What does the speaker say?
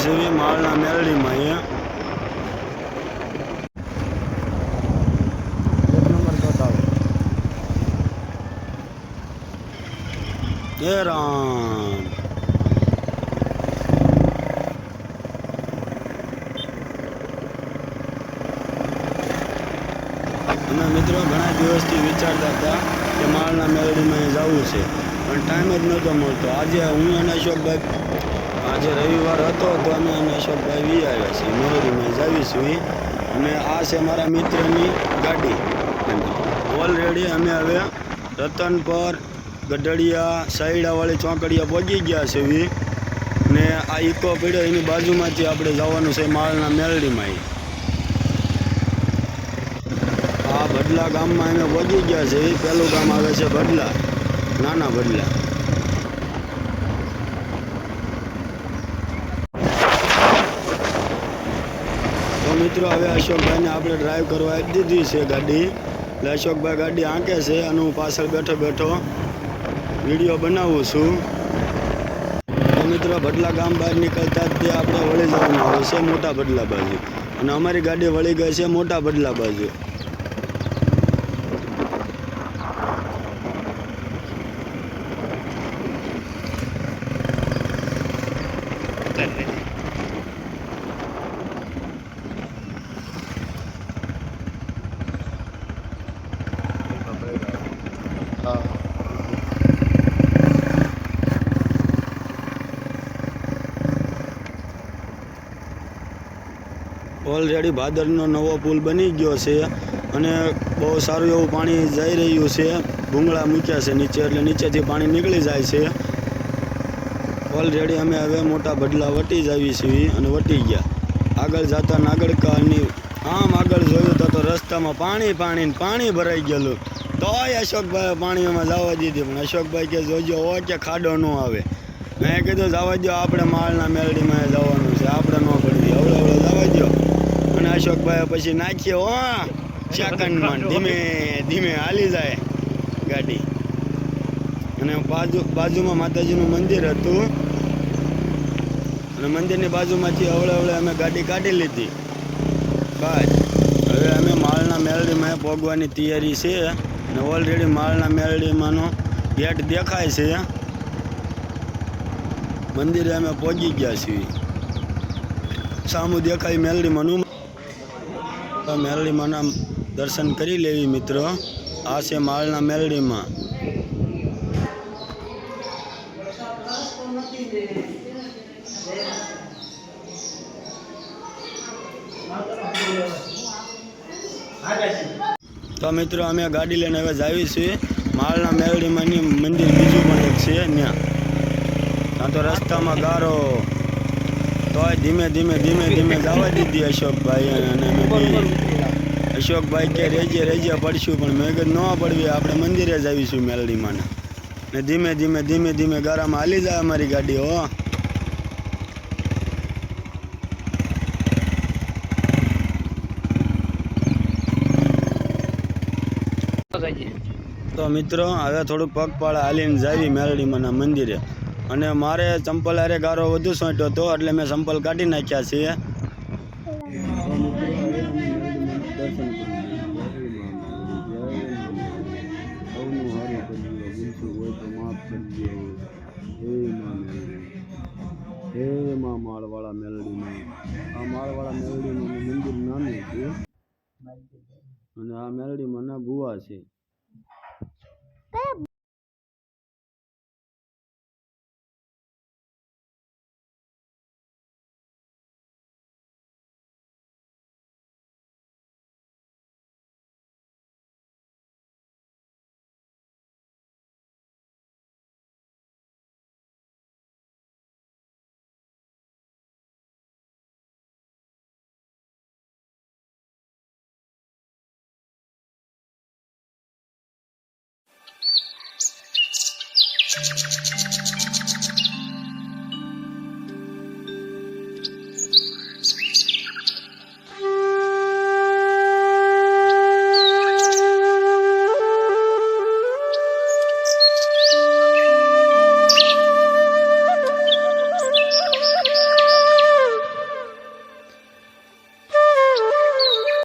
છે માળના મેલડીમાં અહીંયા એ રામ અમે મિત્રો ઘણા દિવસથી વિચારતા હતા કે માળના મેલડીમાં જવું છે પણ ટાઈમ જ નહોતો મળતો. આજે હું અને અશોકભાઈ આજે રવિવાર હતો તો અમે અને અશોકભાઈ વી આવ્યા છીએ મેલડીમાં જાવીશું. અને આ છે મારા મિત્રની ગાડી. ઓલરેડી અમે હવે રતનપર ગઢડિયા સાઈડાવાળી ચોકડીયા પહોંચી ગયા છે. ને આ ઇકો પીડ્યો એની બાજુમાંથી આપણે જવાનું છે માળના મેલડીમાં. આ બદલા ગામમાં અમે પહોંચી ગયા છે. પહેલું ગામ આવે છે બદલા, નાના બદલા. તો મિત્રો હવે અશોકભાઈને આપણે ડ્રાઈવ કરવા આપી દીધી છે ગાડી. એટલે અશોકભાઈ ગાડી આંકે છે અને હું પાછળ બેઠો બેઠો વિડીયો બનાવું છું. તો મિત્રો બદલા ગામ બહાર નીકળતા જ તે આપણે વળી જવાનું આવે છે મોટા બદલા બાજુ. અને અમારી ગાડી વળી ગઈ છે મોટા બદલા બાજુ. ઓલરેડી ભાદરનો નવો પુલ બની ગયો છે અને બહુ સારું એવું પાણી જઈ રહ્યું છે. ભૂંગળા મૂક્યા છે નીચે એટલે નીચેથી પાણી નીકળી જાય છે. ઓલરેડી અમે હવે મોટા બદલા વટી જ આવી છીએ અને વટી ગયા. આગળ જતા નાગડકાની આમ આગળ જોયું તો રસ્તામાં પાણી ભરાઈ ગયેલું. તોય અશોકભાઈ પાણીમાં જવા દીધી. પણ અશોકભાઈ કે જોજો હો કે ખાડો ન આવે. મેં કીધું જવા દો, આપણે માળના મેલડીમાં જવાનું છે, આપણે ન પડી અવળે જવા દો. અને અશોકભાઈ પછી નાખ્યો સેકન્ડમાં ધીમે ધીમે હાલી જાય ગાડી. અને બાજુમાં માતાજીનું મંદિર હતું અને મંદિરની બાજુમાંથી અવળે અમે ગાડી કાઢી લીધી. બસ હવે અમે માળના મેલડીમાં પહોંચવાની તૈયારી છે. અને ઓલરેડી માળના મેલડીમાંનો ગેટ દેખાય છે. મંદિરે અમે પહોંચી ગયા છીએ. સામું દેખાય મેલડીમાંનું. મેલડીમાંના દર્શન કરી લેવી મિત્રો. આ છે માળના મેલડીમાં. તો મિત્રો અમે ગાડી લઈને હવે જાવી છીએ માળના મેલડીમાંની મંદિર બીજું પણ એક છે ત્યાં. ત્યાં તો રસ્તામાં ગારો તોય ધીમે ધીમે જવા દીધી અશોકભાઈ. અને અશોકભાઈ કે રેજે પડશું, પણ મેં કીધું ન પડવી, આપણે મંદિરે જ આવીશું મેલડીમાં. ને ધીમે ગારામાં હાલી જાય અમારી ગાડી. હો તો મિત્રો હવે થોડુંક પગપાળા હાલીને જાવી મેલડીમાંના મંદિરે. અને મારે ચંપલ હારે ગારો વધુ સોંટ્યો હતો એટલે મેં ચંપલ કાઢી નાખ્યા છે. હે માં માળવાળા મેલડીમાં. આ માળવાળા મેલડીમાં મંદિર નાનું છે અને આ મેલડીમાં ના ભુવા છે.